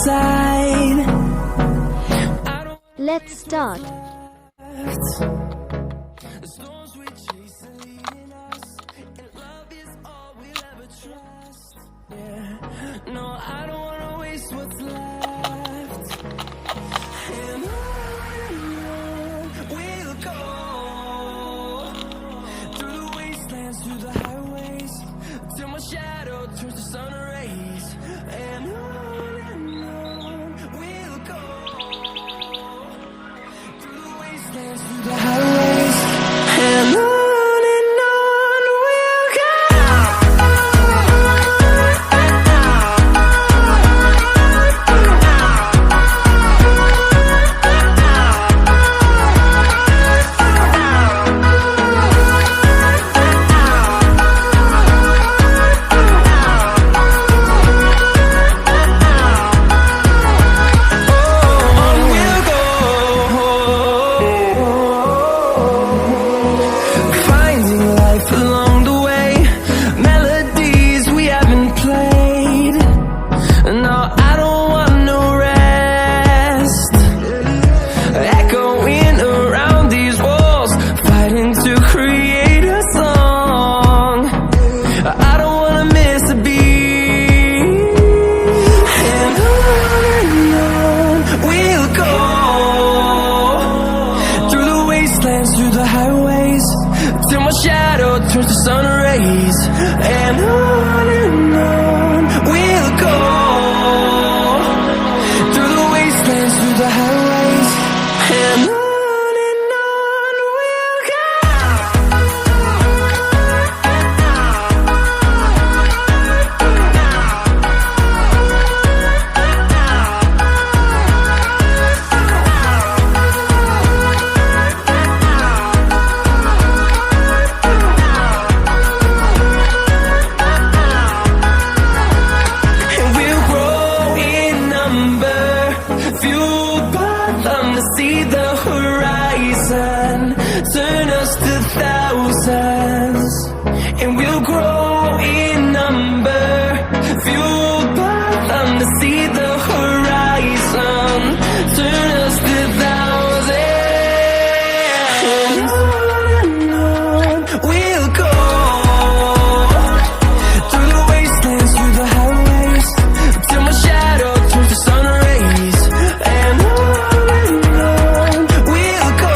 side. Let's start. The storms we chase are leading us, and love is all we'll ever trust. Yeah, no, I don't wanna waste what's left. And on we'll go, through the wastelands, through the highways, till my shadow turns to sun rays. And on we'll go, through the wastelands, through the highways, and on we'll go. Through the highways, till my shadow turns to sun rays. And on we'll go, through the wastelands, through the highways, and on we'll go. See the horizon, turn us to thousands, and we'll grow in number, fueled by them to see the horizon, turn us to thousands. And on we'll go, through the wastelands, through the highways, till my shadow turns to sun rays. And on we'll go,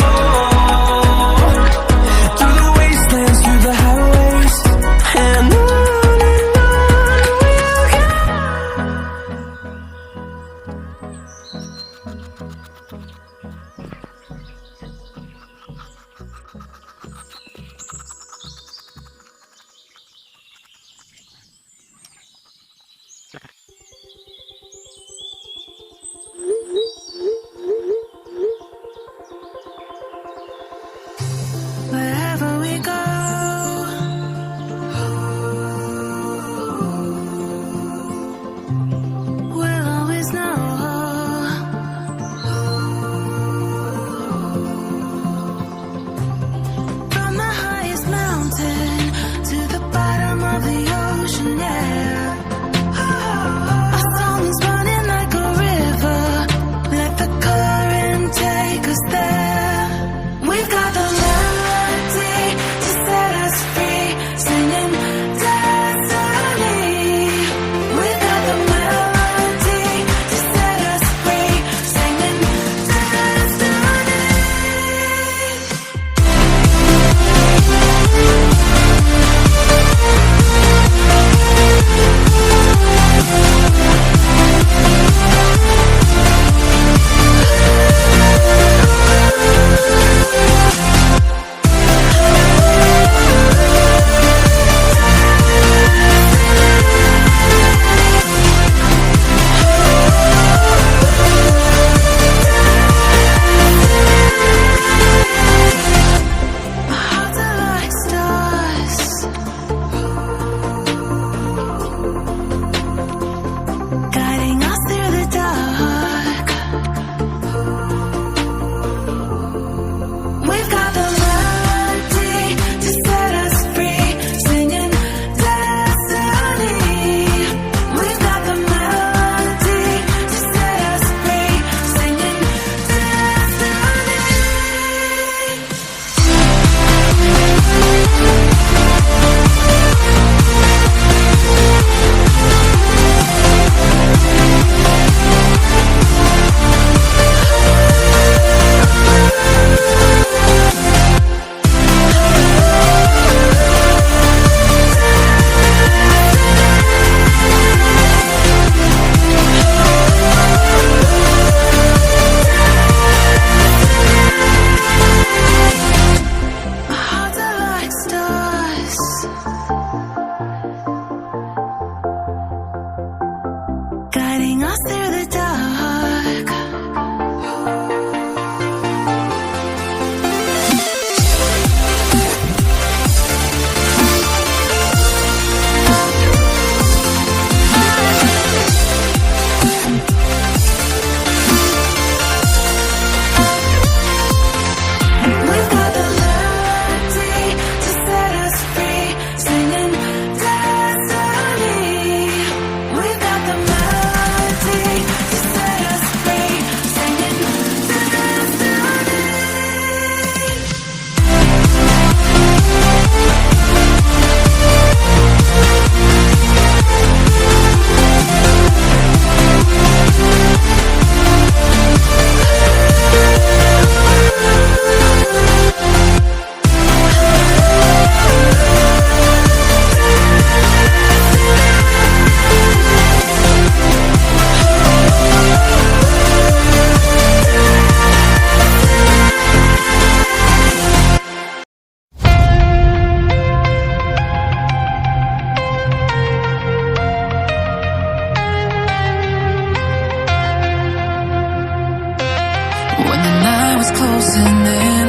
And I was closing in,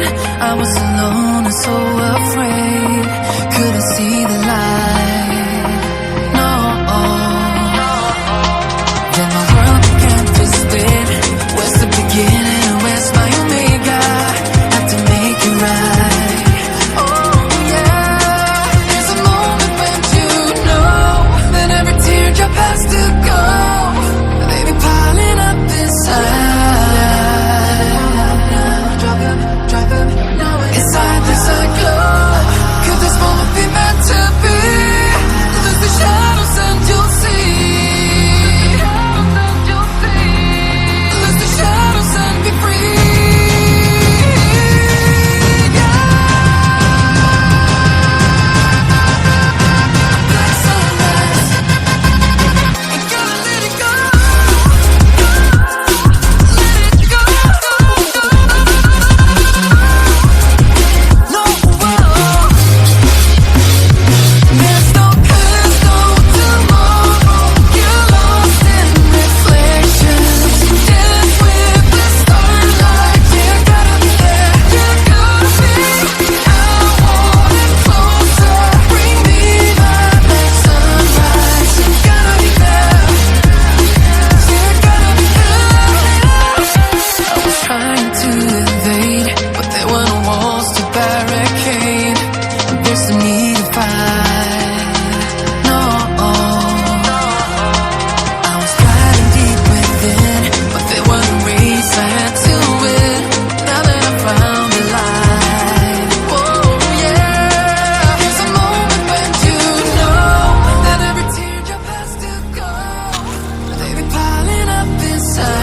I was alone and so afraid, couldn't see the light, no. Then my world began to spin, where's the beginning and where's my omega, had to make it right. Oh yeah, there's a moment when you know that every teardrop has to go, baby, piling up inside. Inside this glow, could this moment be meant to be? Lose the shadows and you'll see. Lose the shadows and be free. Black sunrise, ain't gonna let it go. Let it go. No, there's no tomorrow. You're lost in reflections. Dance with the starlight. You gotta be there. You gotta be. I want it closer. Bring me that next sunrise. You gotta be there. You gotta be there. I was trying to invade, but there were no walls to barricade. There's no need to fight, no. I was fighting deep within, but there was a race I had to win. Now that I found the light, oh yeah. There's a moment when you know that every teardrop has to go, baby, piling up inside.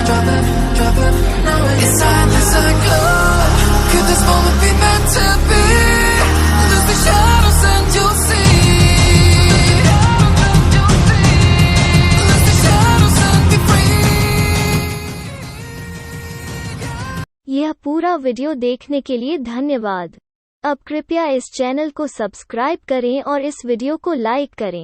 Drop it, inside this glow. Could this moment be meant to be? Lose the shadows and you'll see. Lose the shadows and be free. यह पूरा video देखने के लिए धन्यवाद। अब कृपया इस channel को सब्सक्राइब करें और इस वीडियो को लाइक करें।